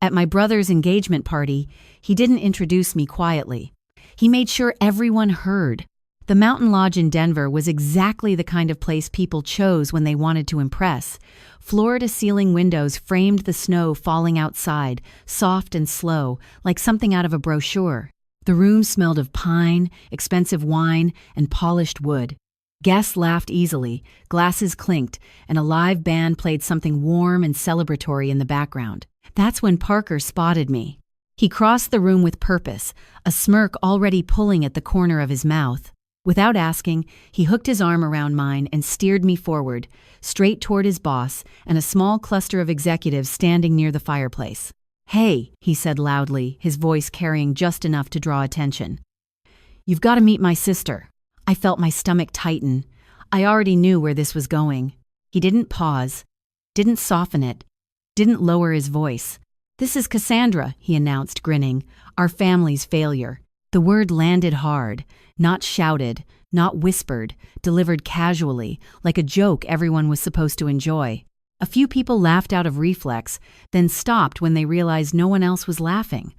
At my brother's engagement party, he didn't introduce me quietly. He made sure everyone heard. The Mountain Lodge in Denver was exactly the kind of place people chose when they wanted to impress. Floor-to-ceiling windows framed the snow falling outside, soft and slow, like something out of a brochure. The room smelled of pine, expensive wine, and polished wood. Guests laughed easily, glasses clinked, and a live band played something warm and celebratory in the background. That's when Parker spotted me. He crossed the room with purpose, a smirk already pulling at the corner of his mouth. Without asking, he hooked his arm around mine and steered me forward, straight toward his boss and a small cluster of executives standing near the fireplace. "Hey," he said loudly, his voice carrying just enough to draw attention. "You've got to meet my sister." I felt my stomach tighten. I already knew where this was going. He didn't pause, didn't soften it, didn't lower his voice. "This is Cassandra," he announced, grinning, "our family's failure." The word landed hard, not shouted, not whispered, delivered casually, like a joke everyone was supposed to enjoy. A few people laughed out of reflex, then stopped when they realized no one else was laughing.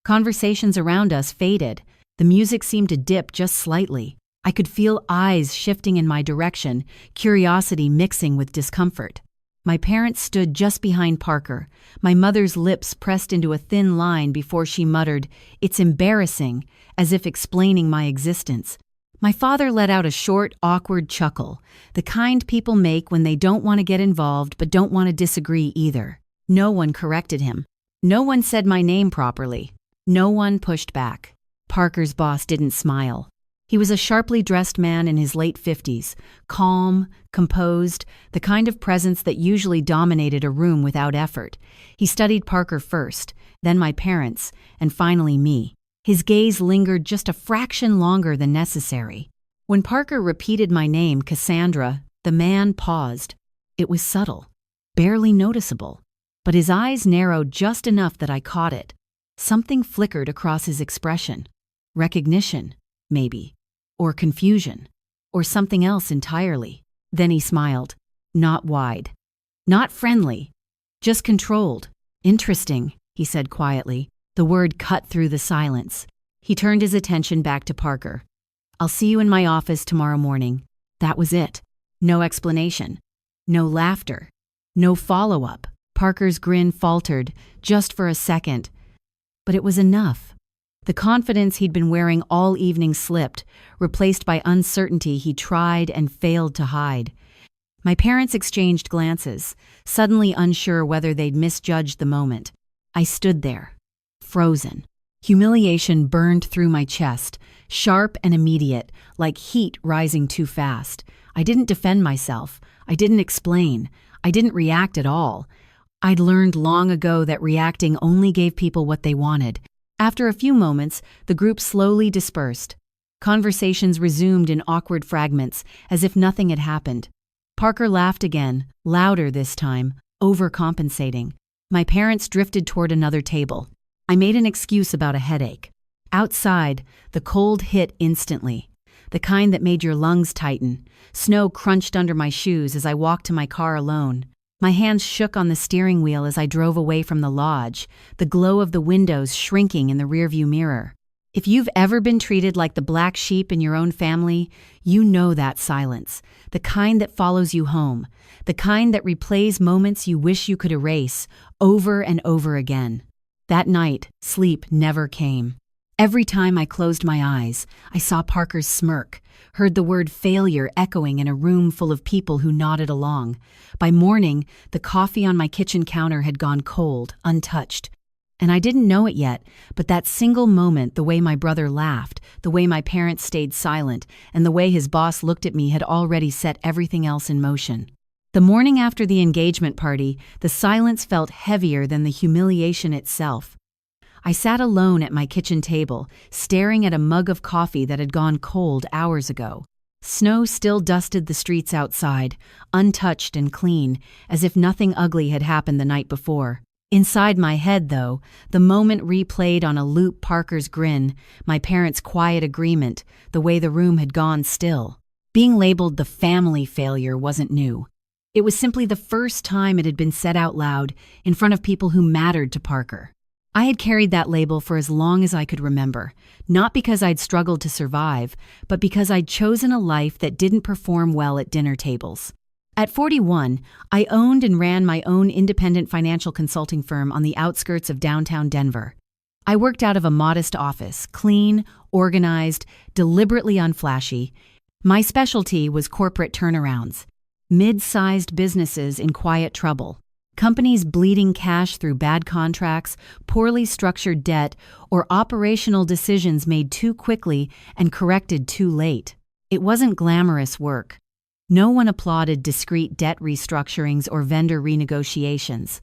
Conversations around us faded. The music seemed to dip just slightly. I could feel eyes shifting in my direction, curiosity mixing with discomfort. My parents stood just behind Parker, my mother's lips pressed into a thin line before she muttered, "It's embarrassing," as if explaining my existence. My father let out a short, awkward chuckle, the kind people make when they don't want to get involved but don't want to disagree either. No one corrected him. No one said my name properly. No one pushed back. Parker's boss didn't smile. He was a sharply dressed man in his late 50s, calm, composed, the kind of presence that usually dominated a room without effort. He studied Parker first, then my parents, and finally me. His gaze lingered just a fraction longer than necessary. When Parker repeated my name, Cassandra, the man paused. It was subtle, barely noticeable, but his eyes narrowed just enough that I caught it. Something flickered across his expression. Recognition, maybe. Or confusion. Or something else entirely. Then he smiled. Not wide. Not friendly. Just controlled. "Interesting," he said quietly. The word cut through the silence. He turned his attention back to Parker. "I'll see you in my office tomorrow morning." That was it. No explanation. No laughter. No follow-up. Parker's grin faltered, just for a second. But it was enough. The confidence he'd been wearing all evening slipped, replaced by uncertainty he tried and failed to hide. My parents exchanged glances, suddenly unsure whether they'd misjudged the moment. I stood there, frozen. Humiliation burned through my chest, sharp and immediate, like heat rising too fast. I didn't defend myself. I didn't explain. I didn't react at all. I'd learned long ago that reacting only gave people what they wanted. After a few moments, the group slowly dispersed. Conversations resumed in awkward fragments, as if nothing had happened. Parker laughed again, louder this time, overcompensating. My parents drifted toward another table. I made an excuse about a headache. Outside, the cold hit instantly, the kind that made your lungs tighten. Snow crunched under my shoes as I walked to my car alone. My hands shook on the steering wheel as I drove away from the lodge, the glow of the windows shrinking in the rearview mirror. If you've ever been treated like the black sheep in your own family, you know that silence, the kind that follows you home, the kind that replays moments you wish you could erase, over and over again. That night, sleep never came. Every time I closed my eyes, I saw Parker's smirk, heard the word failure echoing in a room full of people who nodded along. By morning, the coffee on my kitchen counter had gone cold, untouched. And I didn't know it yet, but that single moment, the way my brother laughed, the way my parents stayed silent, and the way his boss looked at me had already set everything else in motion. The morning after the engagement party, the silence felt heavier than the humiliation itself. I sat alone at my kitchen table, staring at a mug of coffee that had gone cold hours ago. Snow still dusted the streets outside, untouched and clean, as if nothing ugly had happened the night before. Inside my head, though, the moment replayed on a loop: Parker's grin, my parents' quiet agreement, the way the room had gone still. Being labeled the family failure wasn't new. It was simply the first time it had been said out loud in front of people who mattered to Parker. I had carried that label for as long as I could remember, not because I'd struggled to survive, but because I'd chosen a life that didn't perform well at dinner tables. At 41, I owned and ran my own independent financial consulting firm on the outskirts of downtown Denver. I worked out of a modest office, clean, organized, deliberately unflashy. My specialty was corporate turnarounds, mid-sized businesses in quiet trouble, companies bleeding cash through bad contracts, poorly structured debt, or operational decisions made too quickly and corrected too late. It wasn't glamorous work. No one applauded discreet debt restructurings or vendor renegotiations.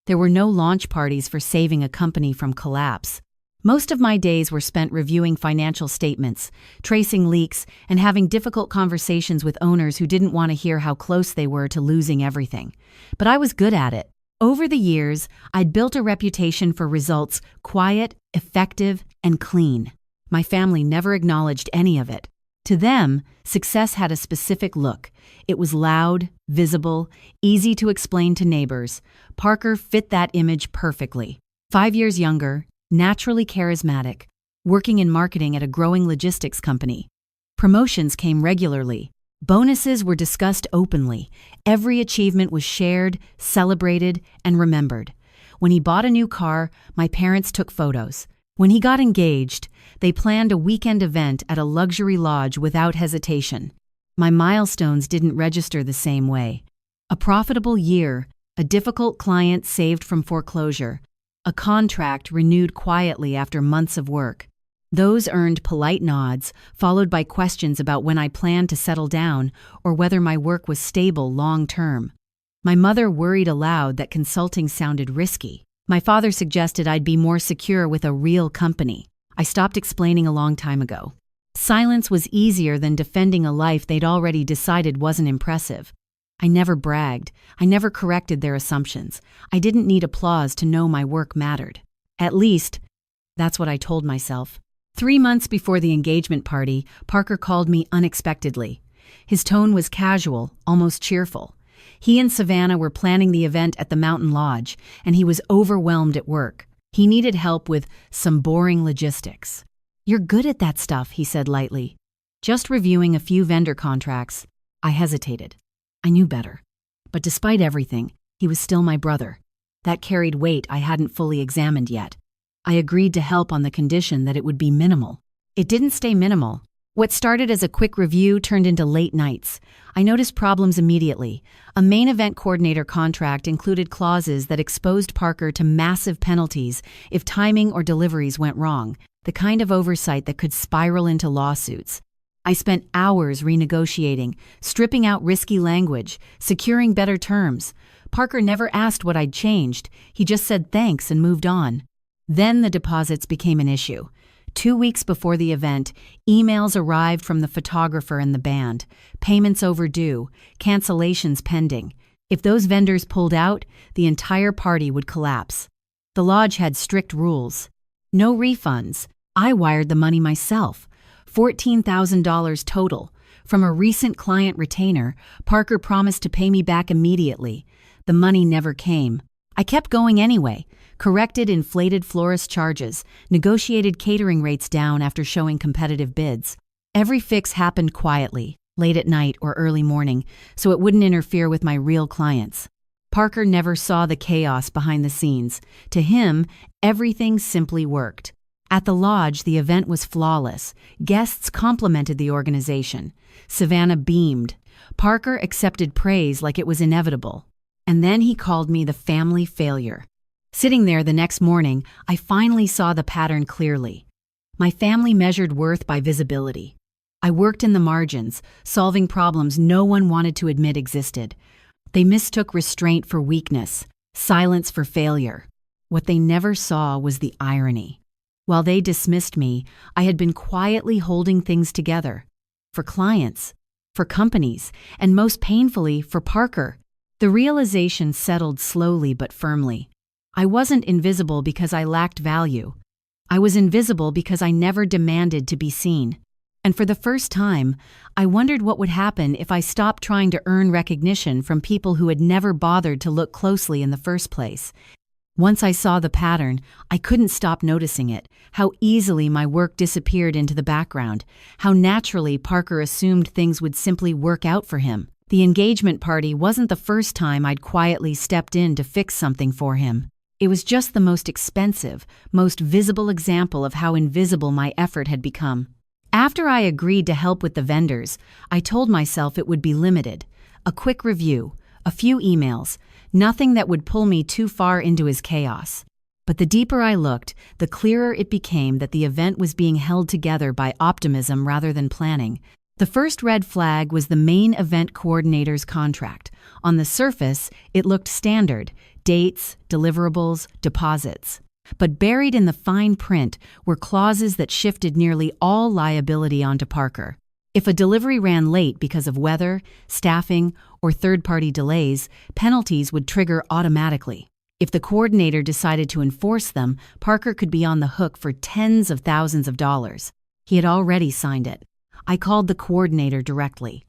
There were no launch parties for saving a company from collapse. Most of my days were spent reviewing financial statements, tracing leaks, and having difficult conversations with owners who didn't want to hear how close they were to losing everything. But I was good at it. Over the years, I'd built a reputation for results quiet, effective, and clean. My family never acknowledged any of it. To them, success had a specific look. It was loud, visible, easy to explain to neighbors. Parker fit that image perfectly. 5 years younger, naturally charismatic, working in marketing at a growing logistics company. Promotions came regularly. Bonuses were discussed openly. Every achievement was shared, celebrated, and remembered. When he bought a new car, my parents took photos. When he got engaged, they planned a weekend event at a luxury lodge without hesitation. My milestones didn't register the same way. A profitable year, a difficult client saved from foreclosure, a contract renewed quietly after months of work. Those earned polite nods, followed by questions about when I planned to settle down or whether my work was stable long-term. My mother worried aloud that consulting sounded risky. My father suggested I'd be more secure with a real company. I stopped explaining a long time ago. Silence was easier than defending a life they'd already decided wasn't impressive. I never bragged. I never corrected their assumptions. I didn't need applause to know my work mattered. At least, that's what I told myself. 3 months before the engagement party, Parker called me unexpectedly. His tone was casual, almost cheerful. He and Savannah were planning the event at the Mountain Lodge, and he was overwhelmed at work. He needed help with some boring logistics. "You're good at that stuff," he said lightly. "Just reviewing a few vendor contracts." I hesitated. I knew better. But despite everything, he was still my brother. That carried weight I hadn't fully examined yet. I agreed to help on the condition that it would be minimal. It didn't stay minimal. What started as a quick review turned into late nights. I noticed problems immediately. A main event coordinator contract included clauses that exposed Parker to massive penalties if timing or deliveries went wrong, the kind of oversight that could spiral into lawsuits. I spent hours renegotiating, stripping out risky language, securing better terms. Parker never asked what I'd changed. He just said thanks and moved on. Then the deposits became an issue. 2 weeks before the event, emails arrived from the photographer and the band. Payments overdue, cancellations pending. If those vendors pulled out, the entire party would collapse. The lodge had strict rules. No refunds. I wired the money myself. $14,000 total. From a recent client retainer, Parker promised to pay me back immediately. The money never came. I kept going anyway, corrected inflated florist charges, negotiated catering rates down after showing competitive bids. Every fix happened quietly, late at night or early morning, so it wouldn't interfere with my real clients. Parker never saw the chaos behind the scenes. To him, everything simply worked. At the lodge, the event was flawless. Guests complimented the organization. Savannah beamed. Parker accepted praise like it was inevitable. And then he called me the family failure. Sitting there the next morning, I finally saw the pattern clearly. My family measured worth by visibility. I worked in the margins, solving problems no one wanted to admit existed. They mistook restraint for weakness, silence for failure. What they never saw was the irony. While they dismissed me, I had been quietly holding things together. For clients, for companies, and most painfully, for Parker. The realization settled slowly but firmly. I wasn't invisible because I lacked value. I was invisible because I never demanded to be seen. And for the first time, I wondered what would happen if I stopped trying to earn recognition from people who had never bothered to look closely in the first place. Once I saw the pattern, I couldn't stop noticing it, how easily my work disappeared into the background, how naturally Parker assumed things would simply work out for him. The engagement party wasn't the first time I'd quietly stepped in to fix something for him. It was just the most expensive, most visible example of how invisible my effort had become. After I agreed to help with the vendors, I told myself it would be limited. A quick review, a few emails, nothing that would pull me too far into his chaos. But the deeper I looked, the clearer it became that the event was being held together by optimism rather than planning. The first red flag was the main event coordinator's contract. On the surface, it looked standard: dates, deliverables, deposits. But buried in the fine print were clauses that shifted nearly all liability onto Parker. If a delivery ran late because of weather, staffing, or third-party delays, penalties would trigger automatically. If the coordinator decided to enforce them, Parker could be on the hook for tens of thousands of dollars. He had already signed it. I called the coordinator directly.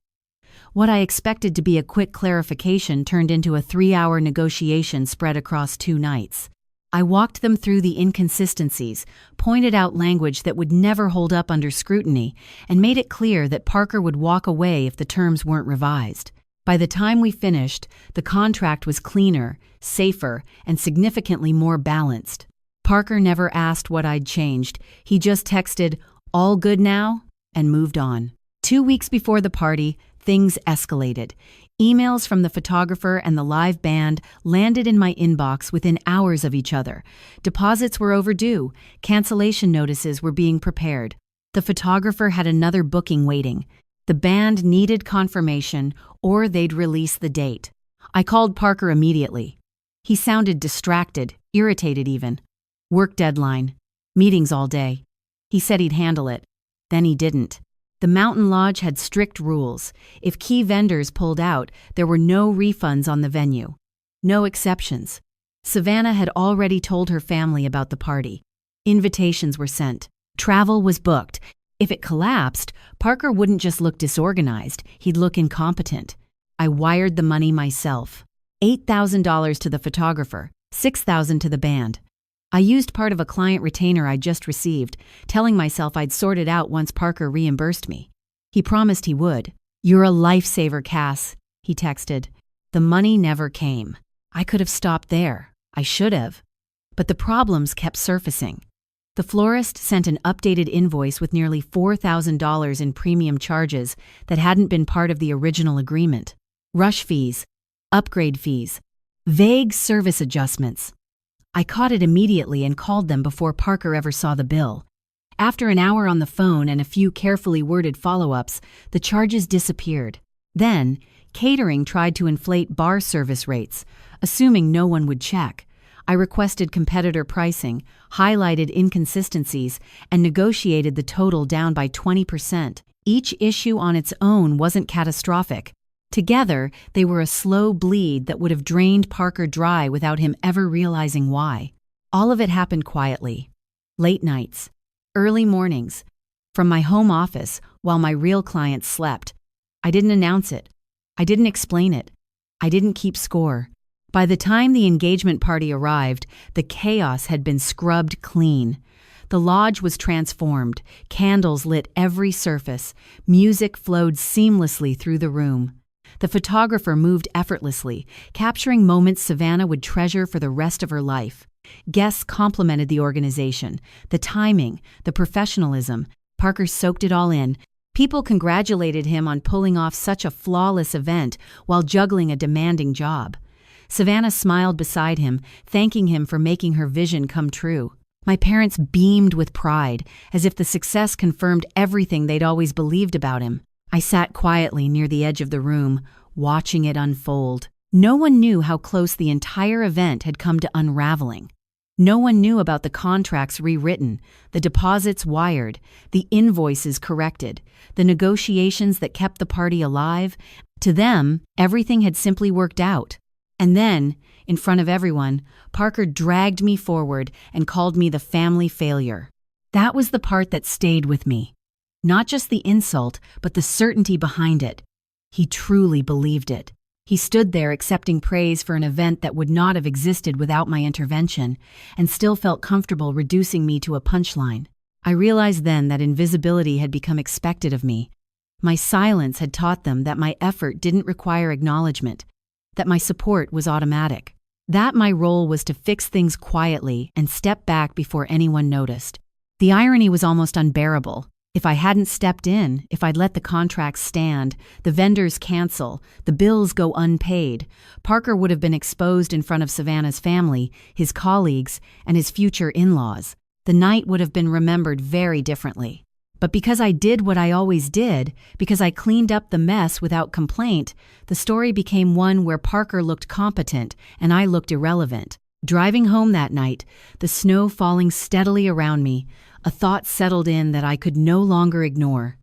What I expected to be a quick clarification turned into a 3-hour negotiation spread across 2 nights. I walked them through the inconsistencies, pointed out language that would never hold up under scrutiny, and made it clear that Parker would walk away if the terms weren't revised. By the time we finished, the contract was cleaner, safer, and significantly more balanced. Parker never asked what I'd changed. He just texted, "All good now?" and moved on. 2 weeks before the party, things escalated. Emails from the photographer and the live band landed in my inbox within hours of each other. Deposits were overdue. Cancellation notices were being prepared. The photographer had another booking waiting. The band needed confirmation, or they'd release the date. I called Parker immediately. He sounded distracted, irritated even. Work deadline. Meetings all day. He said he'd handle it. Then he didn't. The Mountain Lodge had strict rules. If key vendors pulled out, there were no refunds on the venue. No exceptions. Savannah had already told her family about the party. Invitations were sent. Travel was booked. If it collapsed, Parker wouldn't just look disorganized, he'd look incompetent. I wired the money myself. $8,000 to the photographer, $6,000 to the band. I used part of a client retainer I'd just received, telling myself I'd sort it out once Parker reimbursed me. He promised he would. "You're a lifesaver, Cass," he texted. The money never came. I could have stopped there. I should have. But the problems kept surfacing. The florist sent an updated invoice with nearly $4,000 in premium charges that hadn't been part of the original agreement. Rush fees, upgrade fees, vague service adjustments. I caught it immediately and called them before Parker ever saw the bill. After an hour on the phone and a few carefully worded follow-ups, the charges disappeared. Then, catering tried to inflate bar service rates, assuming no one would check. I requested competitor pricing, highlighted inconsistencies, and negotiated the total down by 20%. Each issue on its own wasn't catastrophic. Together, they were a slow bleed that would have drained Parker dry without him ever realizing why. All of it happened quietly. Late nights, early mornings, from my home office while my real clients slept. I didn't announce it. I didn't explain it. I didn't keep score. By the time the engagement party arrived, the chaos had been scrubbed clean. The lodge was transformed. Candles lit every surface. Music flowed seamlessly through the room. The photographer moved effortlessly, capturing moments Savannah would treasure for the rest of her life. Guests complimented the organization, the timing, the professionalism. Parker soaked it all in. People congratulated him on pulling off such a flawless event while juggling a demanding job. Savannah smiled beside him, thanking him for making her vision come true. My parents beamed with pride, as if the success confirmed everything they'd always believed about him. I sat quietly near the edge of the room, watching it unfold. No one knew how close the entire event had come to unraveling. No one knew about the contracts rewritten, the deposits wired, the invoices corrected, the negotiations that kept the party alive. To them, everything had simply worked out. And then, in front of everyone, Parker dragged me forward and called me the family failure. That was the part that stayed with me. Not just the insult, but the certainty behind it. He truly believed it. He stood there accepting praise for an event that would not have existed without my intervention, and still felt comfortable reducing me to a punchline. I realized then that invisibility had become expected of me. My silence had taught them that my effort didn't require acknowledgement, that my support was automatic, that my role was to fix things quietly and step back before anyone noticed. The irony was almost unbearable. If I hadn't stepped in, if I'd let the contracts stand, the vendors cancel, the bills go unpaid, Parker would have been exposed in front of Savannah's family, his colleagues, and his future in-laws. The night would have been remembered very differently. But because I did what I always did, because I cleaned up the mess without complaint, the story became one where Parker looked competent and I looked irrelevant. Driving home that night, the snow falling steadily around me, a thought settled in that I could no longer ignore.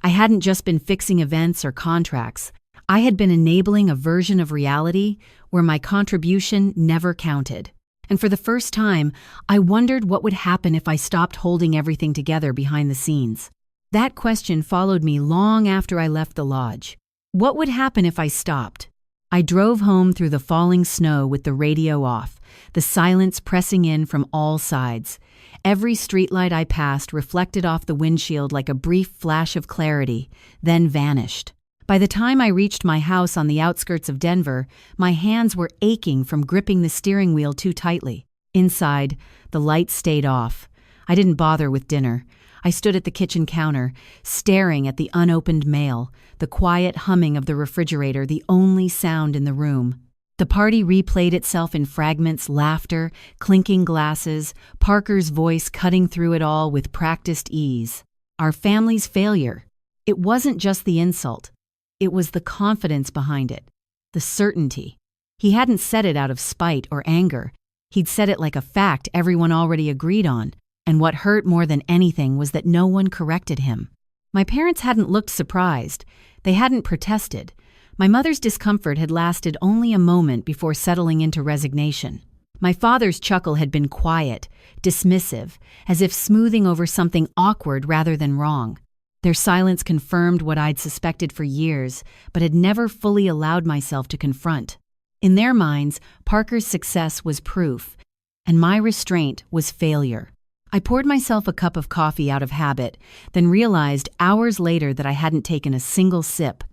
I hadn't just been fixing events or contracts. I had been enabling a version of reality where my contribution never counted. And for the first time, I wondered what would happen if I stopped holding everything together behind the scenes. That question followed me long after I left the lodge. What would happen if I stopped? I drove home through the falling snow with the radio off, the silence pressing in from all sides. Every streetlight I passed reflected off the windshield like a brief flash of clarity, then vanished. By the time I reached my house on the outskirts of Denver, my hands were aching from gripping the steering wheel too tightly. Inside, the lights stayed off. I didn't bother with dinner. I stood at the kitchen counter, staring at the unopened mail, the quiet humming of the refrigerator, the only sound in the room. The party replayed itself in fragments, laughter, clinking glasses, Parker's voice cutting through it all with practiced ease. Our family's failure. It wasn't just the insult. It was the confidence behind it, the certainty. He hadn't said it out of spite or anger. He'd said it like a fact everyone already agreed on, and what hurt more than anything was that no one corrected him. My parents hadn't looked surprised. They hadn't protested. My mother's discomfort had lasted only a moment before settling into resignation. My father's chuckle had been quiet, dismissive, as if smoothing over something awkward rather than wrong. Their silence confirmed what I'd suspected for years, but had never fully allowed myself to confront. In their minds, Parker's success was proof, and my restraint was failure. I poured myself a cup of coffee out of habit, then realized hours later that I hadn't taken a single sip.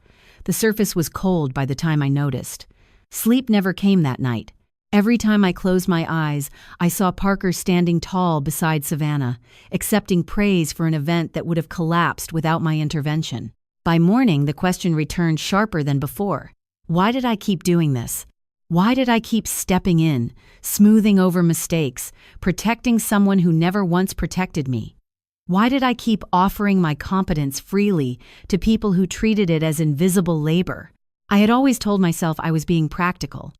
The surface was cold by the time I noticed. Sleep never came that night. Every time I closed my eyes, I saw Parker standing tall beside Savannah, accepting praise for an event that would have collapsed without my intervention. By morning, the question returned sharper than before. Why did I keep doing this? Why did I keep stepping in, smoothing over mistakes, protecting someone who never once protected me? Why did I keep offering my competence freely to people who treated it as invisible labor? I had always told myself I was being practical,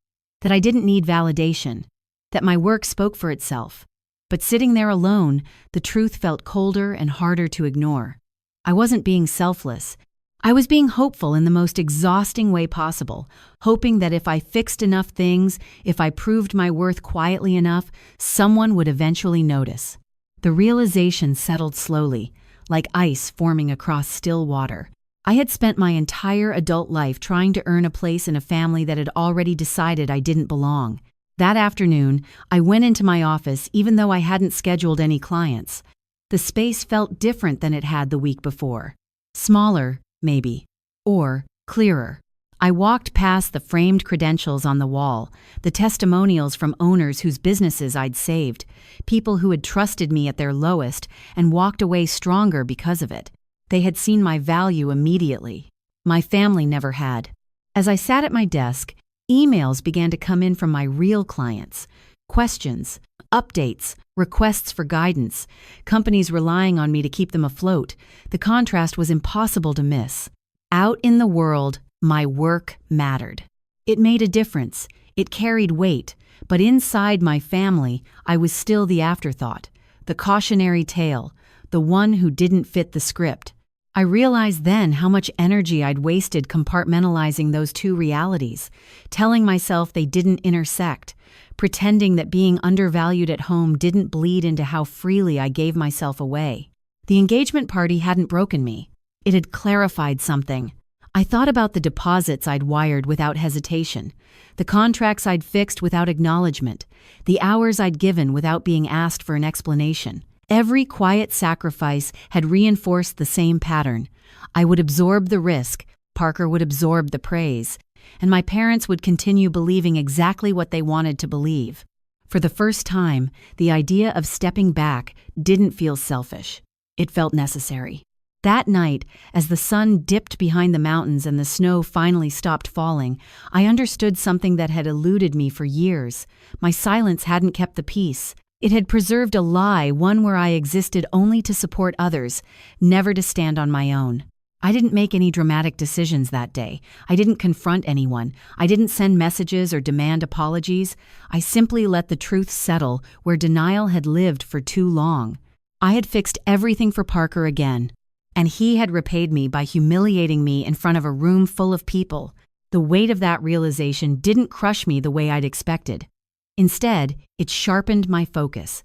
that I didn't need validation, that my work spoke for itself. But sitting there alone, the truth felt colder and harder to ignore. I wasn't being selfless. I was being hopeful in the most exhausting way possible, hoping that if I fixed enough things, if I proved my worth quietly enough, someone would eventually notice. The realization settled slowly, like ice forming across still water. I had spent my entire adult life trying to earn a place in a family that had already decided I didn't belong. That afternoon, I went into my office even though I hadn't scheduled any clients. The space felt different than it had the week before. Smaller, maybe, or clearer. I walked past the framed credentials on the wall, the testimonials from owners whose businesses I'd saved, people who had trusted me at their lowest and walked away stronger because of it. They had seen my value immediately. My family never had. As I sat at my desk, emails began to come in from my real clients. Questions, updates, requests for guidance, companies relying on me to keep them afloat. The contrast was impossible to miss. Out in the world, my work mattered. It made a difference. It carried weight. But inside my family, I was still the afterthought, the cautionary tale, the one who didn't fit the script. I realized then how much energy I'd wasted compartmentalizing those two realities, telling myself they didn't intersect, pretending that being undervalued at home didn't bleed into how freely I gave myself away. The engagement party hadn't broken me. It had clarified something. I thought about the deposits I'd wired without hesitation, the contracts I'd fixed without acknowledgement, the hours I'd given without being asked for an explanation. Every quiet sacrifice had reinforced the same pattern. I would absorb the risk, Parker would absorb the praise, and my parents would continue believing exactly what they wanted to believe. For the first time, the idea of stepping back didn't feel selfish. It felt necessary. That night, as the sun dipped behind the mountains and the snow finally stopped falling, I understood something that had eluded me for years. My silence hadn't kept the peace. It had preserved a lie, one where I existed only to support others, never to stand on my own. I didn't make any dramatic decisions that day. I didn't confront anyone. I didn't send messages or demand apologies. I simply let the truth settle where denial had lived for too long. I had fixed everything for Parker again, and he had repaid me by humiliating me in front of a room full of people. The weight of that realization didn't crush me the way I'd expected. Instead, it sharpened my focus.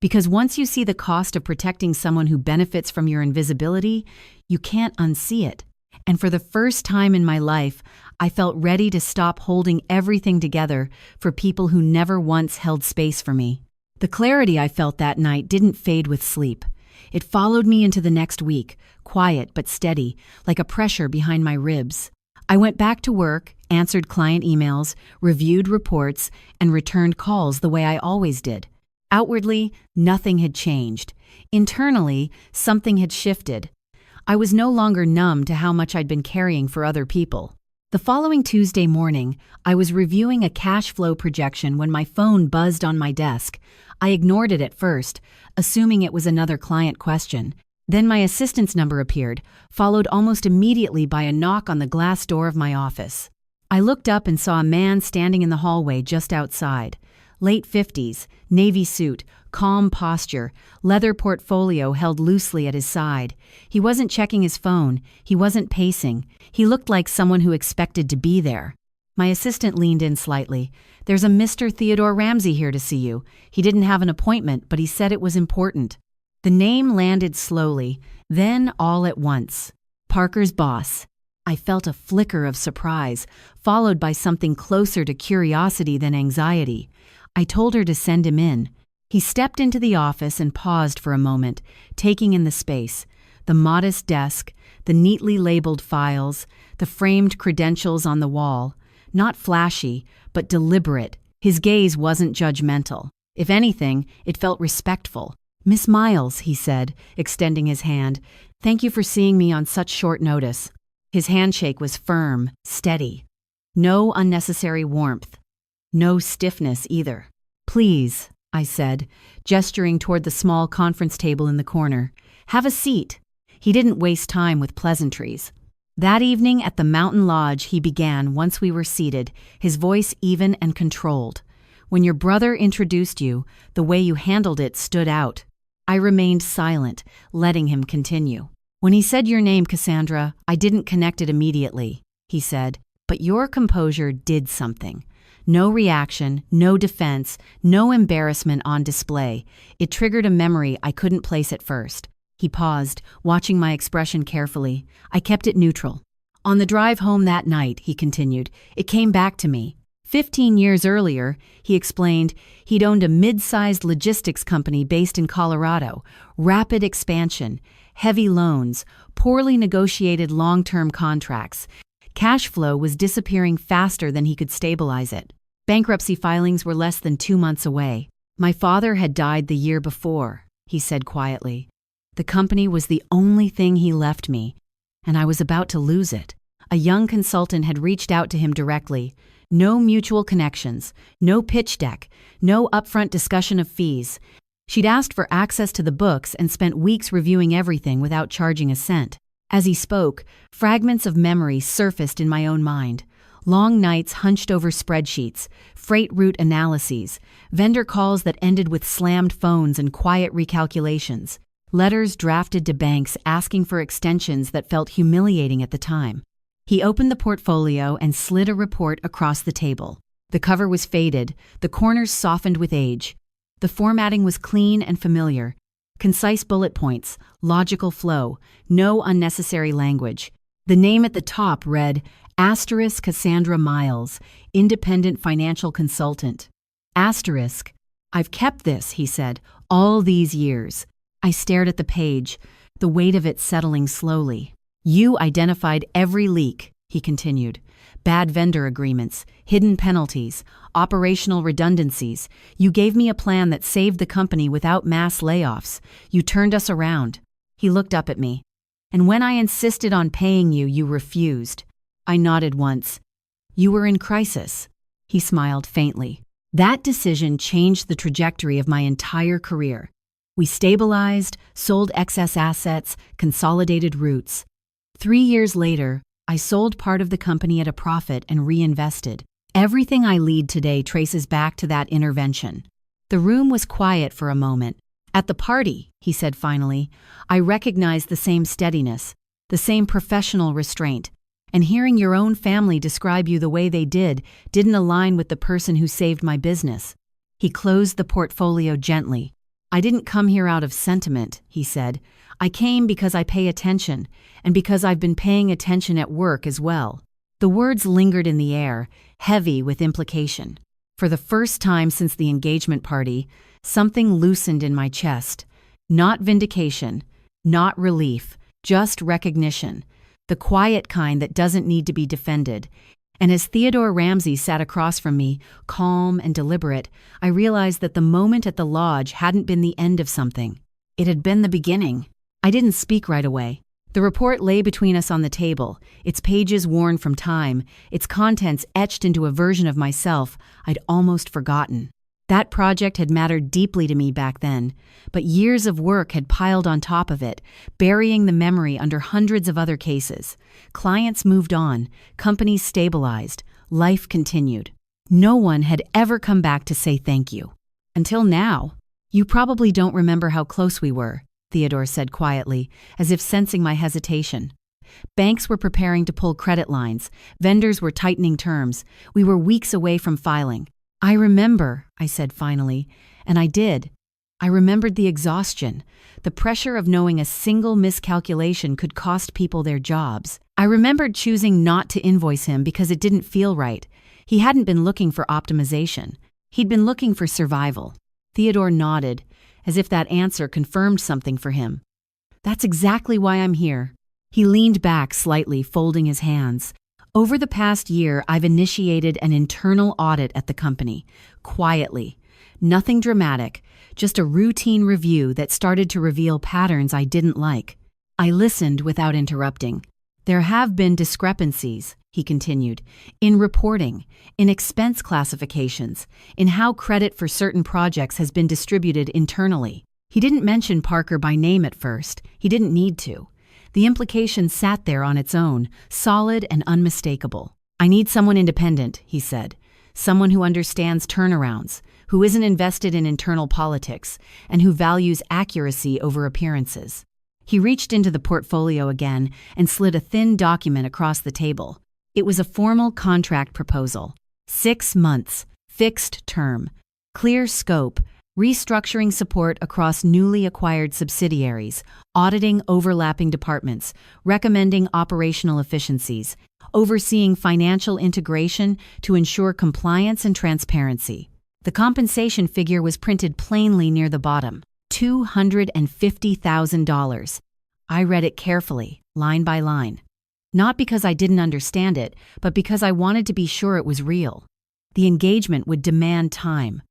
Because once you see the cost of protecting someone who benefits from your invisibility, you can't unsee it. And for the first time in my life, I felt ready to stop holding everything together for people who never once held space for me. The clarity I felt that night didn't fade with sleep. It followed me into the next week, quiet but steady, like a pressure behind my ribs. I went back to work, answered client emails, reviewed reports, and returned calls the way I always did. Outwardly, nothing had changed. Internally, something had shifted. I was no longer numb to how much I'd been carrying for other people. The following Tuesday morning, I was reviewing a cash flow projection when my phone buzzed on my desk. I ignored it at first, assuming it was another client question. Then my assistant's number appeared, followed almost immediately by a knock on the glass door of my office. I looked up and saw a man standing in the hallway just outside. Late 50s, navy suit, calm posture, leather portfolio held loosely at his side. He wasn't checking his phone. He wasn't pacing. He looked like someone who expected to be there. My assistant leaned in slightly. "There's a Mr. Theodore Ramsey here to see you. He didn't have an appointment, but he said it was important." The name landed slowly, then all at once. Parker's boss. I felt a flicker of surprise, followed by something closer to curiosity than anxiety. I told her to send him in. He stepped into the office and paused for a moment, taking in the space. The modest desk, the neatly labeled files, the framed credentials on the wall. Not flashy, but deliberate. His gaze wasn't judgmental. If anything, it felt respectful. "Miss Miles," he said, extending his hand, "thank you for seeing me on such short notice." His handshake was firm, steady. No unnecessary warmth. No stiffness either. "Please," I said, gesturing toward the small conference table in the corner. "Have a seat." He didn't waste time with pleasantries. That evening at the mountain lodge he began once we were seated, his voice even and controlled. "When your brother introduced you, the way you handled it stood out." I remained silent, letting him continue. "When he said your name, Cassandra, I didn't connect it immediately," he said, "but your composure did something. No reaction, no defense, no embarrassment on display. It triggered a memory I couldn't place at first." He paused, watching my expression carefully. I kept it neutral. "On the drive home that night," he continued, "it came back to me. 15 years earlier," he explained, he'd owned a mid-sized logistics company based in Colorado. Rapid expansion, heavy loans, poorly negotiated long-term contracts. Cash flow was disappearing faster than he could stabilize it. Bankruptcy filings were less than 2 months away. "My father had died the year before," he said quietly. "The company was the only thing he left me, and I was about to lose it." A young consultant had reached out to him directly. No mutual connections, no pitch deck, no upfront discussion of fees. She'd asked for access to the books and spent weeks reviewing everything without charging a cent. As he spoke, fragments of memory surfaced in my own mind. Long nights hunched over spreadsheets, freight route analyses, vendor calls that ended with slammed phones and quiet recalculations. Letters drafted to banks asking for extensions that felt humiliating at the time. He opened the portfolio and slid a report across the table. The cover was faded, the corners softened with age. The formatting was clean and familiar. Concise bullet points, logical flow, no unnecessary language. The name at the top read, Asterisk Cassandra Miles, Independent Financial Consultant. Asterisk. I've kept this, he said, all these years. I stared at the page, the weight of it settling slowly. You identified every leak, he continued. Bad vendor agreements, hidden penalties, operational redundancies. You gave me a plan that saved the company without mass layoffs. You turned us around. He looked up at me. And when I insisted on paying you, you refused. I nodded once. You were in crisis. He smiled faintly. That decision changed the trajectory of my entire career. We stabilized, sold excess assets, consolidated routes. 3 years later, I sold part of the company at a profit and reinvested. Everything I lead today traces back to that intervention. The room was quiet for a moment. At the party, he said finally, I recognized the same steadiness, the same professional restraint. And hearing your own family describe you the way they didn't align with the person who saved my business. He closed the portfolio gently. I didn't come here out of sentiment, he said. I came because I pay attention, and because I've been paying attention at work as well. The words lingered in the air, heavy with implication. For the first time since the engagement party, something loosened in my chest. Not vindication, not relief, just recognition. The quiet kind that doesn't need to be defended. And as Theodore Ramsey sat across from me, calm and deliberate, I realized that the moment at the lodge hadn't been the end of something. It had been the beginning. I didn't speak right away. The report lay between us on the table, its pages worn from time, its contents etched into a version of myself I'd almost forgotten. That project had mattered deeply to me back then, but years of work had piled on top of it, burying the memory under hundreds of other cases. Clients moved on, companies stabilized, life continued. No one had ever come back to say thank you. Until now. You probably don't remember how close we were, Theodore said quietly, as if sensing my hesitation. Banks were preparing to pull credit lines, vendors were tightening terms, we were weeks away from filing. I remember, I said finally, and I did. I remembered the exhaustion, the pressure of knowing a single miscalculation could cost people their jobs. I remembered choosing not to invoice him because it didn't feel right. He hadn't been looking for optimization. He'd been looking for survival. Theodore nodded, as if that answer confirmed something for him. That's exactly why I'm here. He leaned back slightly, folding his hands. Over the past year, I've initiated an internal audit at the company, quietly. Nothing dramatic, just a routine review that started to reveal patterns I didn't like. I listened without interrupting. There have been discrepancies, he continued, in reporting, in expense classifications, in how credit for certain projects has been distributed internally. He didn't mention Parker by name at first. He didn't need to. The implication sat there on its own, solid and unmistakable. I need someone independent, he said. Someone who understands turnarounds, who isn't invested in internal politics, and who values accuracy over appearances. He reached into the portfolio again and slid a thin document across the table. It was a formal contract proposal. 6 months, fixed term, clear scope, restructuring support across newly acquired subsidiaries, auditing overlapping departments, recommending operational efficiencies, overseeing financial integration to ensure compliance and transparency. The compensation figure was printed plainly near the bottom, $250,000. I read it carefully, line by line. Not because I didn't understand it, but because I wanted to be sure it was real. The engagement would demand time,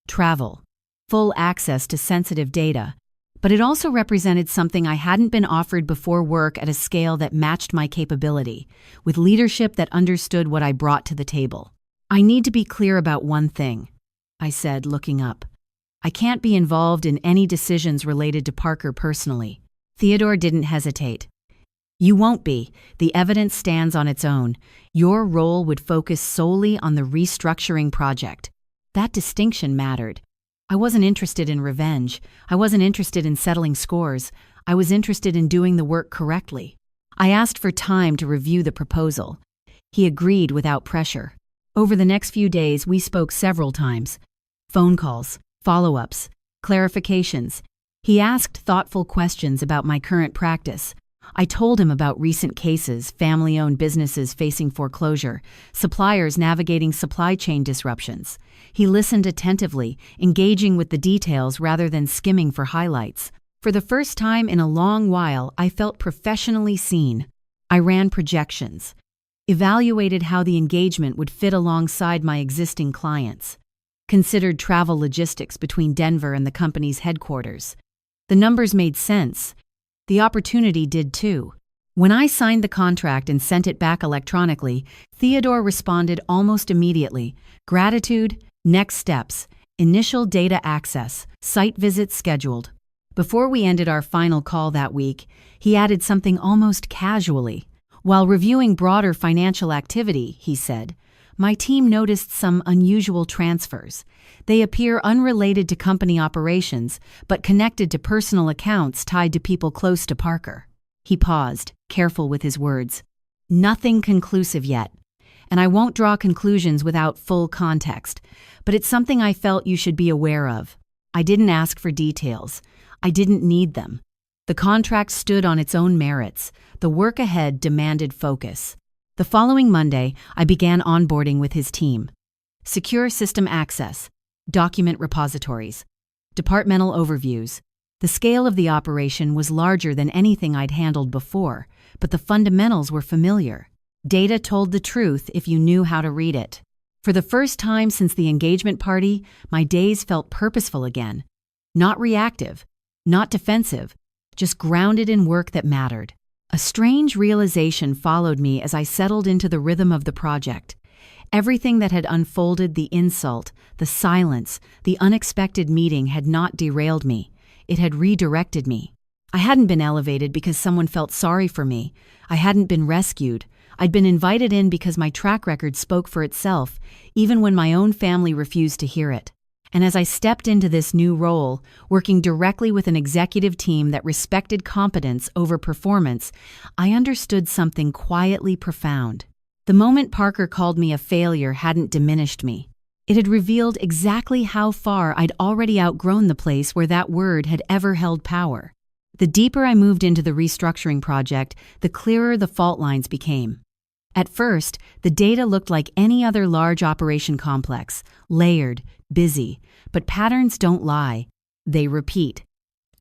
travel, full access to sensitive data, but it also represented something I hadn't been offered before: work at a scale that matched my capability, with leadership that understood what I brought to the table. I need to be clear about one thing, I said, looking up. I can't be involved in any decisions related to Parker personally. Theodore didn't hesitate. You won't be. The evidence stands on its own. Your role would focus solely on the restructuring project. That distinction mattered. I wasn't interested in revenge. I wasn't interested in settling scores. I was interested in doing the work correctly. I asked for time to review the proposal. He agreed without pressure. Over the next few days, we spoke several times. Phone calls, follow-ups, clarifications. He asked thoughtful questions about my current practice. I told him about recent cases, family-owned businesses facing foreclosure, suppliers navigating supply chain disruptions. He listened attentively, engaging with the details rather than skimming for highlights. For the first time in a long while, I felt professionally seen. I ran projections, evaluated how the engagement would fit alongside my existing clients, considered travel logistics between Denver and the company's headquarters. The numbers made sense. The opportunity did too. When I signed the contract and sent it back electronically, Theodore responded almost immediately. Gratitude, next steps, initial data access, site visits scheduled. Before we ended our final call that week, he added something almost casually. While reviewing broader financial activity, he said, my team noticed some unusual transfers. They appear unrelated to company operations, but connected to personal accounts tied to people close to Parker. He paused, careful with his words. Nothing conclusive yet, and I won't draw conclusions without full context, but it's something I felt you should be aware of. I didn't ask for details. I didn't need them. The contract stood on its own merits. The work ahead demanded focus. The following Monday, I began onboarding with his team. Secure system access, document repositories, departmental overviews. The scale of the operation was larger than anything I'd handled before, but the fundamentals were familiar. Data told the truth if you knew how to read it. For the first time since the engagement party, my days felt purposeful again. Not reactive, not defensive, just grounded in work that mattered. A strange realization followed me as I settled into the rhythm of the project. Everything that had unfolded, the insult, the silence, the unexpected meeting had not derailed me. It had redirected me. I hadn't been elevated because someone felt sorry for me. I hadn't been rescued. I'd been invited in because my track record spoke for itself, even when my own family refused to hear it. And as I stepped into this new role, working directly with an executive team that respected competence over performance, I understood something quietly profound. The moment Parker called me a failure hadn't diminished me. It had revealed exactly how far I'd already outgrown the place where that word had ever held power. The deeper I moved into the restructuring project, the clearer the fault lines became. At first, the data looked like any other large operation complex, layered, busy, but patterns don't lie. They repeat.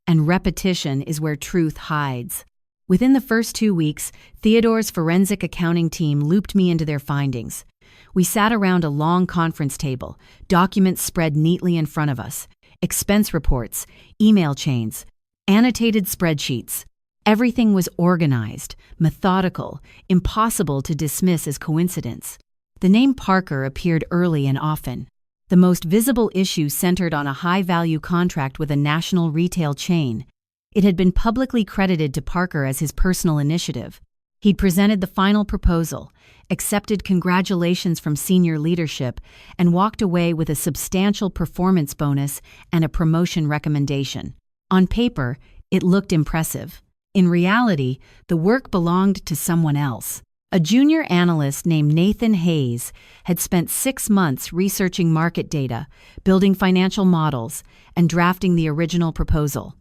And repetition is where truth hides. Within the first 2 weeks, Theodore's forensic accounting team looped me into their findings. We sat around a long conference table, documents spread neatly in front of us, expense reports, email chains, annotated spreadsheets. Everything was organized, methodical, impossible to dismiss as coincidence. The name Parker appeared early and often. The most visible issue centered on a high-value contract with a national retail chain. It had been publicly credited to Parker as his personal initiative. He'd presented the final proposal, accepted congratulations from senior leadership, and walked away with a substantial performance bonus and a promotion recommendation. On paper, it looked impressive. In reality, the work belonged to someone else. A junior analyst named Nathan Hayes had spent 6 months researching market data, building financial models, and drafting the original proposal.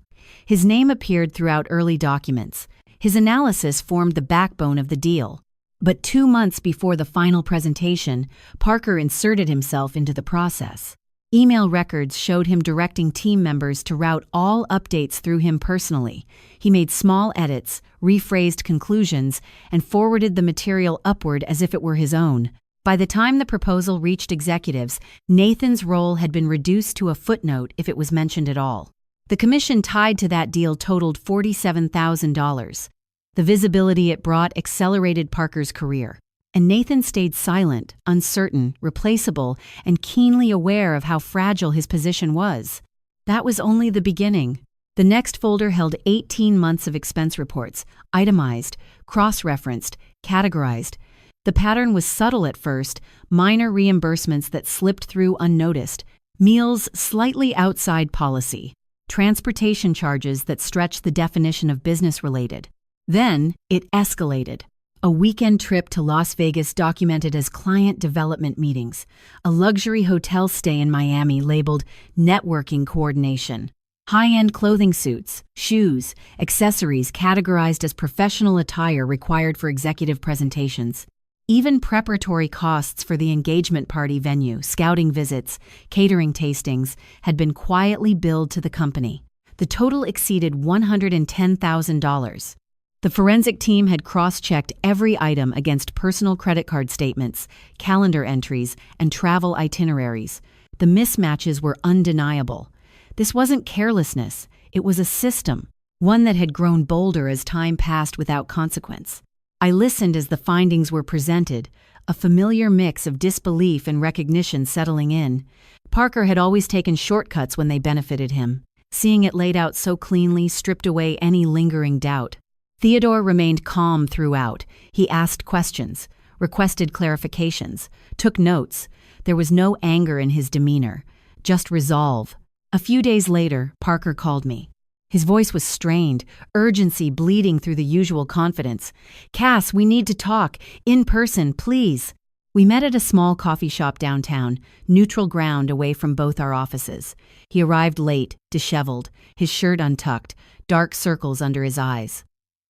His name appeared throughout early documents. His analysis formed the backbone of the deal. But 2 months before the final presentation, Parker inserted himself into the process. Email records showed him directing team members to route all updates through him personally. He made small edits, rephrased conclusions, and forwarded the material upward as if it were his own. By the time the proposal reached executives, Nathan's role had been reduced to a footnote if it was mentioned at all. The commission tied to that deal totaled $47,000. The visibility it brought accelerated Parker's career. And Nathan stayed silent, uncertain, replaceable, and keenly aware of how fragile his position was. That was only the beginning. The next folder held 18 months of expense reports, itemized, cross-referenced, categorized. The pattern was subtle at first, minor reimbursements that slipped through unnoticed, meals slightly outside policy, transportation charges that stretched the definition of business-related. Then, it escalated. A weekend trip to Las Vegas documented as client development meetings, a luxury hotel stay in Miami labeled networking coordination, High-end clothing suits, shoes, accessories categorized as professional attire required for executive presentations. Even preparatory costs for the engagement party venue, scouting visits, catering tastings had been quietly billed to the company. The total exceeded $110,000. The forensic team had cross-checked every item against personal credit card statements, calendar entries, and travel itineraries. The mismatches were undeniable. This wasn't carelessness, it was a system, one that had grown bolder as time passed without consequence. I listened as the findings were presented, a familiar mix of disbelief and recognition settling in. Parker had always taken shortcuts when they benefited him. Seeing it laid out so cleanly stripped away any lingering doubt. Theodore remained calm throughout. He asked questions, requested clarifications, took notes. There was no anger in his demeanor, just resolve. A few days later, Parker called me. His voice was strained, urgency bleeding through the usual confidence. "Cass, we need to talk. In person, please." We met at a small coffee shop downtown, neutral ground away from both our offices. He arrived late, disheveled, his shirt untucked, dark circles under his eyes.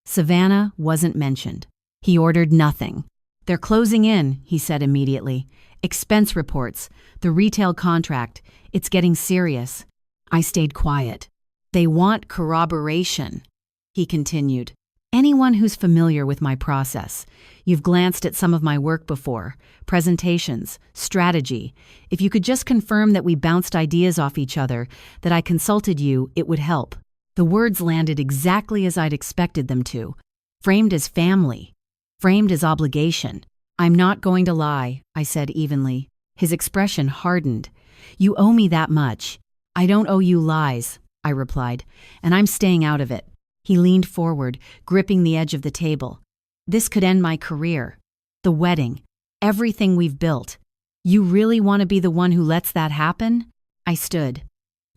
Savannah wasn't mentioned. He ordered nothing. "They're closing in," he said immediately. "Expense reports, the retail contract. It's getting serious." I stayed quiet. "They want corroboration," he continued. "Anyone who's familiar with my process, you've glanced at some of my work before, presentations, strategy. If you could just confirm that we bounced ideas off each other, that I consulted you, it would help." The words landed exactly as I'd expected them to, framed as family, framed as obligation. "I'm not going to lie," I said evenly. His expression hardened. "You owe me that much." "I don't owe you lies," I replied, "and I'm staying out of it." He leaned forward, gripping the edge of the table. "This could end my career. The wedding. Everything we've built. You really want to be the one who lets that happen?" I stood.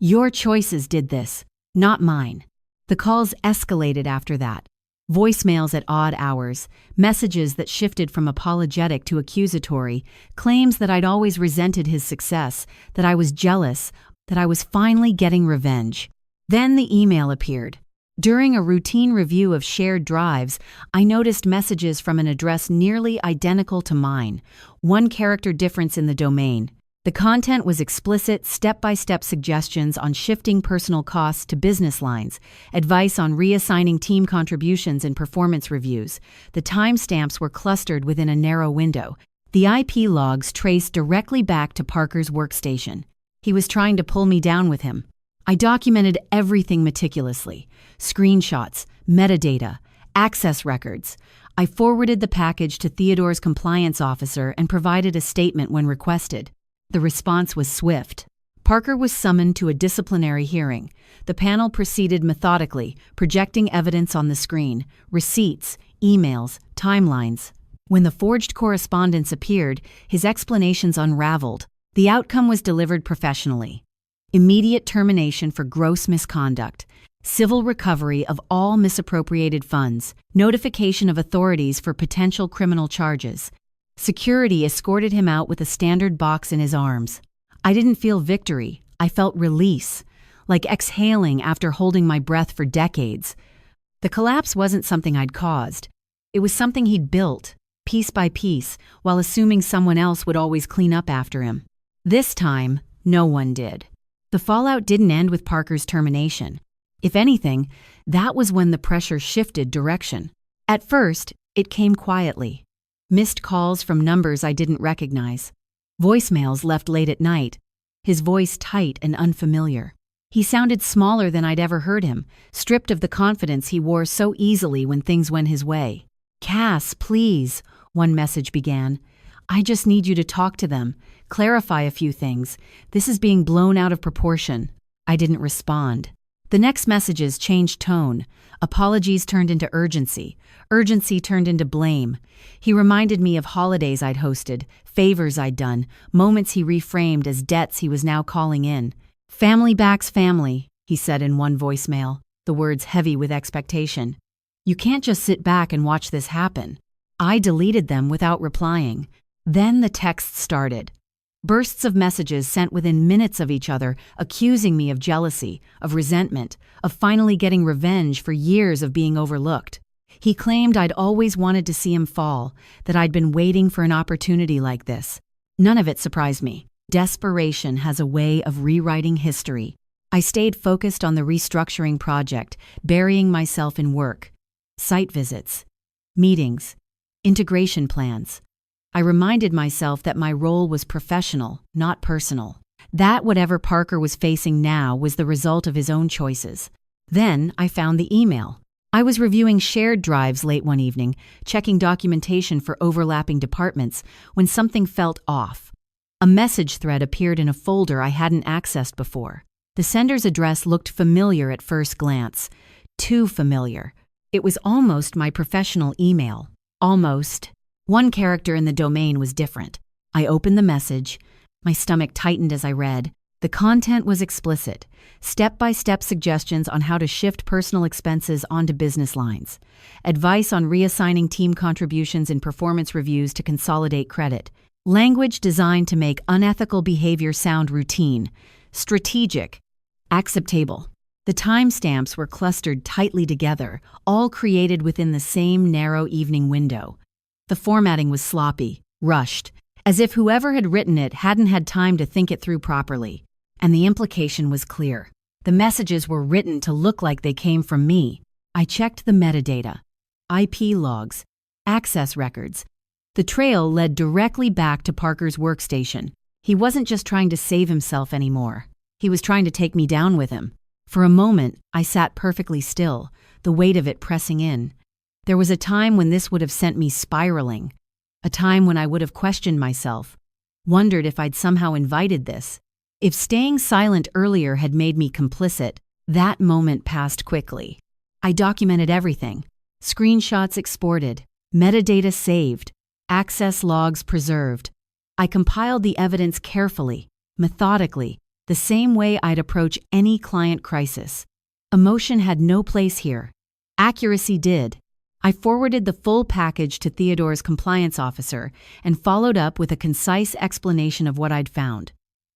"Your choices did this, not mine." The calls escalated after that. Voicemails at odd hours, messages that shifted from apologetic to accusatory, claims that I'd always resented his success, that I was jealous, that I was finally getting revenge. Then the email appeared. During a routine review of shared drives, I noticed messages from an address nearly identical to mine, one character difference in the domain. The content was explicit, step-by-step suggestions on shifting personal costs to business lines, advice on reassigning team contributions and performance reviews. The timestamps were clustered within a narrow window. The IP logs traced directly back to Parker's workstation. He was trying to pull me down with him. I documented everything meticulously. Screenshots, metadata, access records. I forwarded the package to Theodore's compliance officer and provided a statement when requested. The response was swift. Parker was summoned to a disciplinary hearing. The panel proceeded methodically, projecting evidence on the screen, receipts, emails, timelines. When the forged correspondence appeared, his explanations unraveled. The outcome was delivered professionally. Immediate termination for gross misconduct, civil recovery of all misappropriated funds, notification of authorities for potential criminal charges. Security escorted him out with a standard box in his arms. I didn't feel victory, I felt release, like exhaling after holding my breath for decades. The collapse wasn't something I'd caused. It was something he'd built, piece by piece, while assuming someone else would always clean up after him. This time, no one did. The fallout didn't end with Parker's termination. If anything, that was when the pressure shifted direction. At first, it came quietly. Missed calls from numbers I didn't recognize. Voicemails left late at night. His voice tight and unfamiliar. He sounded smaller than I'd ever heard him, stripped of the confidence he wore so easily when things went his way. "Cass, please," one message began. "I just need you to talk to them, clarify a few things. This is being blown out of proportion." I didn't respond. The next messages changed tone. Apologies turned into urgency. Urgency turned into blame. He reminded me of holidays I'd hosted, favors I'd done, moments he reframed as debts he was now calling in. "Family backs family," he said in one voicemail, the words heavy with expectation. "You can't just sit back and watch this happen." I deleted them without replying. Then the texts started. Bursts of messages sent within minutes of each other, accusing me of jealousy, of resentment, of finally getting revenge for years of being overlooked. He claimed I'd always wanted to see him fall, that I'd been waiting for an opportunity like this. None of it surprised me. Desperation has a way of rewriting history. I stayed focused on the restructuring project, burying myself in work, site visits, meetings, integration plans. I reminded myself that my role was professional, not personal. That whatever Parker was facing now was the result of his own choices. Then I found the email. I was reviewing shared drives late one evening, checking documentation for overlapping departments, when something felt off. A message thread appeared in a folder I hadn't accessed before. The sender's address looked familiar at first glance. Too familiar. It was almost my professional email. Almost. One character in the domain was different. I opened the message. My stomach tightened as I read. The content was explicit. Step-by-step suggestions on how to shift personal expenses onto business lines. Advice on reassigning team contributions in performance reviews to consolidate credit. Language designed to make unethical behavior sound routine. Strategic. Acceptable. The timestamps were clustered tightly together, all created within the same narrow evening window. The formatting was sloppy, rushed, as if whoever had written it hadn't had time to think it through properly. And the implication was clear. The messages were written to look like they came from me. I checked the metadata, IP logs, access records. The trail led directly back to Parker's workstation. He wasn't just trying to save himself anymore. He was trying to take me down with him. For a moment, I sat perfectly still, the weight of it pressing in. There was a time when this would have sent me spiraling, a time when I would have questioned myself, wondered if I'd somehow invited this. If staying silent earlier had made me complicit, that moment passed quickly. I documented everything. Screenshots exported, metadata saved, access logs preserved. I compiled the evidence carefully, methodically, the same way I'd approach any client crisis. Emotion had no place here. Accuracy did. I forwarded the full package to Theodore's compliance officer and followed up with a concise explanation of what I'd found.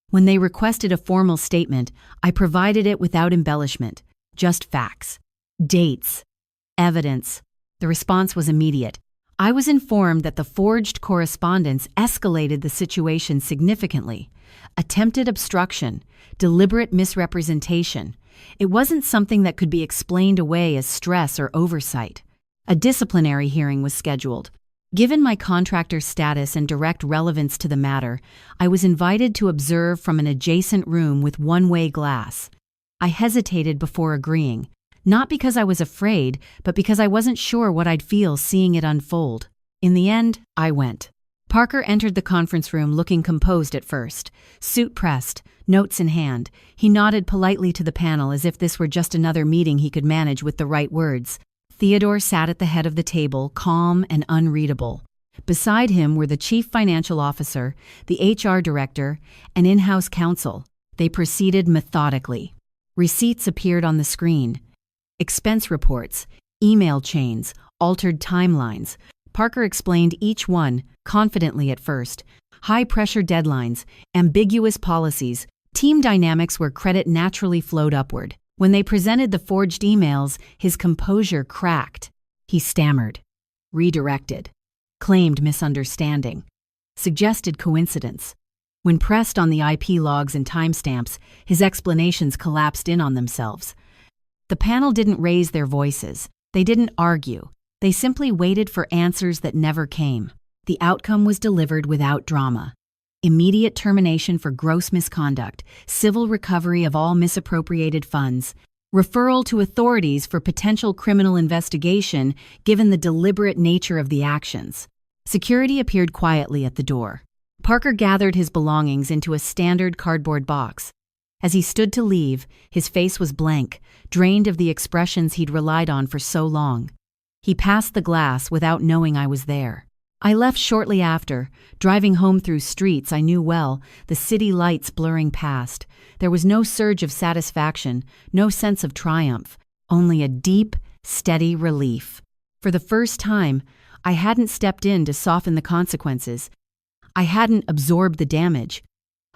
When they requested a formal statement, I provided it without embellishment, just facts, dates, evidence. The response was immediate. I was informed that the forged correspondence escalated the situation significantly. Attempted obstruction, deliberate misrepresentation. It wasn't something that could be explained away as stress or oversight. A disciplinary hearing was scheduled. Given my contractor status and direct relevance to the matter, I was invited to observe from an adjacent room with one-way glass. I hesitated before agreeing, not because I was afraid, but because I wasn't sure what I'd feel seeing it unfold. In the end, I went. Parker entered the conference room looking composed at first, suit pressed, notes in hand. He nodded politely to the panel as if this were just another meeting he could manage with the right words. Theodore sat at the head of the table, calm and unreadable. Beside him were the chief financial officer, the HR director, and in-house counsel. They proceeded methodically. Receipts appeared on the screen. Expense reports, email chains, altered timelines. Parker explained each one, confidently at first. High-pressure deadlines, ambiguous policies, team dynamics where credit naturally flowed upward. When they presented the forged emails, his composure cracked. He stammered, redirected, claimed misunderstanding, suggested coincidence. When pressed on the IP logs and timestamps, his explanations collapsed in on themselves. The panel didn't raise their voices. They didn't argue. They simply waited for answers that never came. The outcome was delivered without drama. Immediate termination for gross misconduct, civil recovery of all misappropriated funds, referral to authorities for potential criminal investigation given the deliberate nature of the actions. Security appeared quietly at the door. Parker gathered his belongings into a standard cardboard box. As he stood to leave, his face was blank, drained of the expressions he'd relied on for so long. He passed the glass without knowing I was there. I left shortly after, driving home through streets I knew well, the city lights blurring past. There was no surge of satisfaction, no sense of triumph, only a deep, steady relief. For the first time, I hadn't stepped in to soften the consequences. I hadn't absorbed the damage.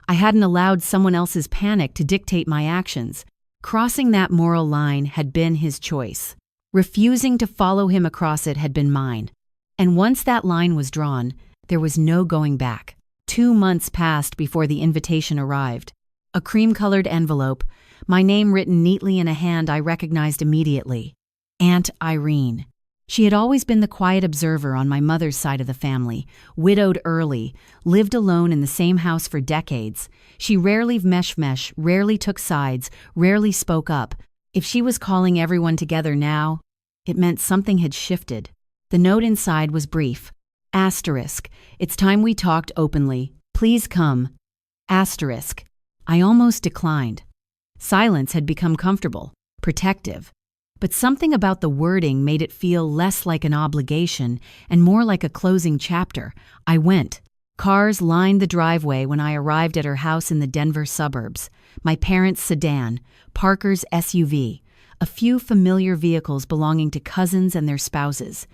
I hadn't allowed someone else's panic to dictate my actions. Crossing that moral line had been his choice. Refusing to follow him across it had been mine. And once that line was drawn, there was no going back. 2 months passed before the invitation arrived. A cream-colored envelope, my name written neatly in a hand I recognized immediately. Aunt Irene. She had always been the quiet observer on my mother's side of the family, widowed early, lived alone in the same house for decades. She rarely mesh, rarely took sides, rarely spoke up. If she was calling everyone together now, it meant something had shifted. The note inside was brief. Asterisk. It's time we talked openly. Please come. Asterisk. I almost declined. Silence had become comfortable, protective. But something about the wording made it feel less like an obligation and more like a closing chapter. I went. Cars lined the driveway when I arrived at her house in the Denver suburbs. My parents' sedan, Parker's SUV, a few familiar vehicles belonging to cousins and their spouses.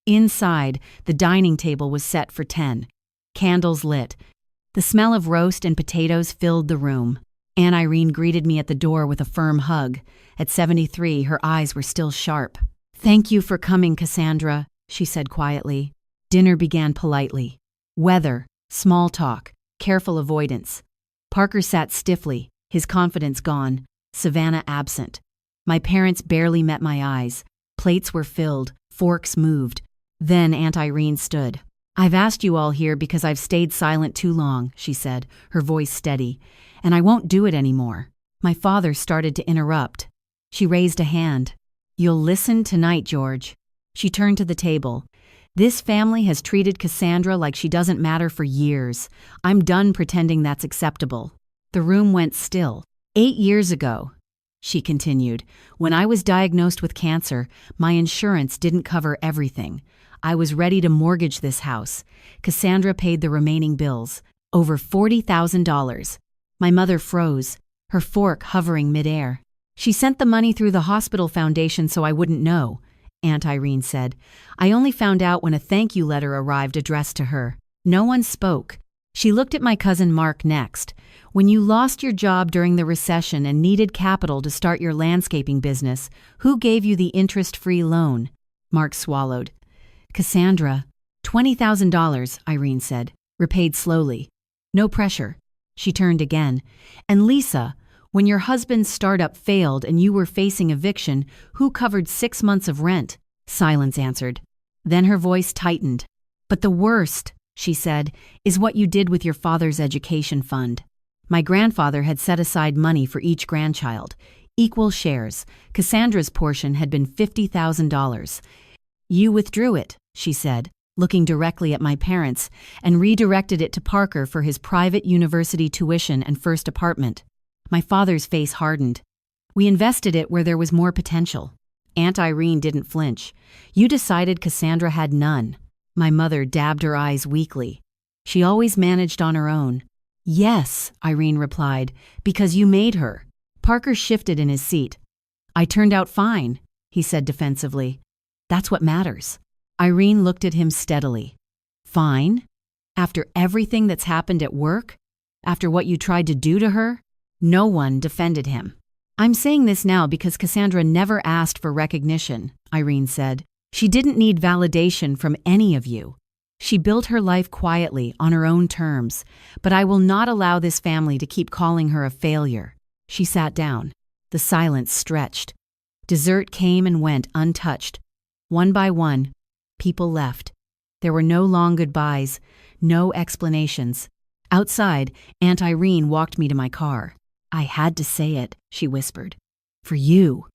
Inside, the dining table was set for 10. Candles lit. The smell of roast and potatoes filled the room. Aunt Irene greeted me at the door with a firm hug. At 73, her eyes were still sharp. "Thank you for coming, Cassandra," she said quietly. Dinner began politely. Weather, small talk, careful avoidance. Parker sat stiffly, his confidence gone, Savannah absent. My parents barely met my eyes. Plates were filled, forks moved. Then Aunt Irene stood. "I've asked you all here because I've stayed silent too long," she said, her voice steady, "and I won't do it anymore." My father started to interrupt. She raised a hand. "You'll listen tonight, George." She turned to the table. "This family has treated Cassandra like she doesn't matter for years. I'm done pretending that's acceptable." The room went still. 8 years ago, she continued, when I was diagnosed with cancer, my insurance didn't cover everything. I was ready to mortgage this house. Cassandra paid the remaining bills, over $40,000. My mother froze, her fork hovering midair. "She sent the money through the hospital foundation so I wouldn't know," Aunt Irene said. "I only found out when a thank you letter arrived addressed to her." No one spoke. She looked at my cousin Mark next. "When you lost your job during the recession and needed capital to start your landscaping business, who gave you the interest-free loan?" Mark swallowed. "Cassandra." $20,000, Irene said, repaid slowly. "No pressure." She turned again. "And Lisa, when your husband's startup failed and you were facing eviction, who covered 6 months of rent?" Silence answered. Then her voice tightened. "But the worst," she said, "is what you did with your father's education fund." My grandfather had set aside money for each grandchild. Equal shares. Cassandra's portion had been $50,000. "You withdrew it," she said, looking directly at my parents, "and redirected it to Parker for his private university tuition and first apartment." My father's face hardened. "We invested it where there was more potential." Aunt Irene didn't flinch. "You decided Cassandra had none." My mother dabbed her eyes weakly. "She always managed on her own." "Yes," Irene replied, "because you made her." Parker shifted in his seat. "I turned out fine," he said defensively. "That's what matters." Irene looked at him steadily. "Fine? After everything that's happened at work? After what you tried to do to her?" No one defended him. "I'm saying this now because Cassandra never asked for recognition," Irene said. "She didn't need validation from any of you. She built her life quietly on her own terms, but I will not allow this family to keep calling her a failure." She sat down. The silence stretched. Dessert came and went untouched. One by one, people left. There were no long goodbyes, no explanations. Outside, Aunt Irene walked me to my car. "I had to say it," she whispered. "For you,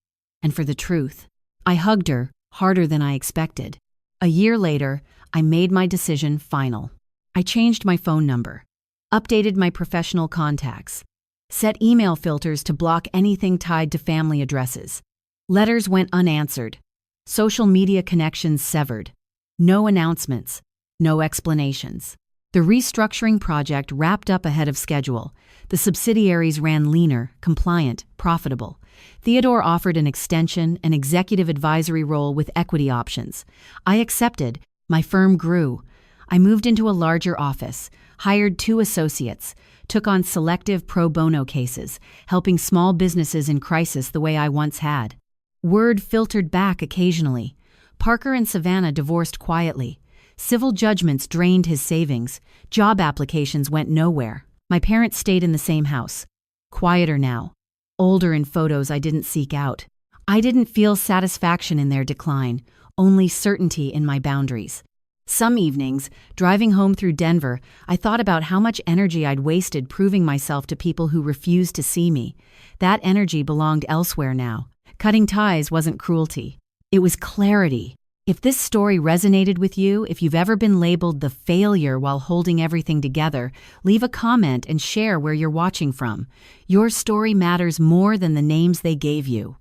and for the truth." I hugged her, harder than I expected. A year later, I made my decision final. I changed my phone number, updated my professional contacts, set email filters to block anything tied to family addresses. Letters went unanswered. Social media connections severed. No announcements, no explanations. The restructuring project wrapped up ahead of schedule. The subsidiaries ran leaner, compliant, profitable. Theodore offered an extension, an executive advisory role with equity options. I accepted. My firm grew. I moved into a larger office, hired 2 associates, took on selective pro bono cases, helping small businesses in crisis the way I once had. Word filtered back occasionally. Parker and Savannah divorced quietly. Civil judgments drained his savings. Job applications went nowhere. My parents stayed in the same house. Quieter now. Older in photos I didn't seek out. I didn't feel satisfaction in their decline, only certainty in my boundaries. Some evenings, driving home through Denver, I thought about how much energy I'd wasted proving myself to people who refused to see me. That energy belonged elsewhere now. Cutting ties wasn't cruelty. It was clarity. If this story resonated with you, if you've ever been labeled the failure while holding everything together, leave a comment and share where you're watching from. Your story matters more than the names they gave you.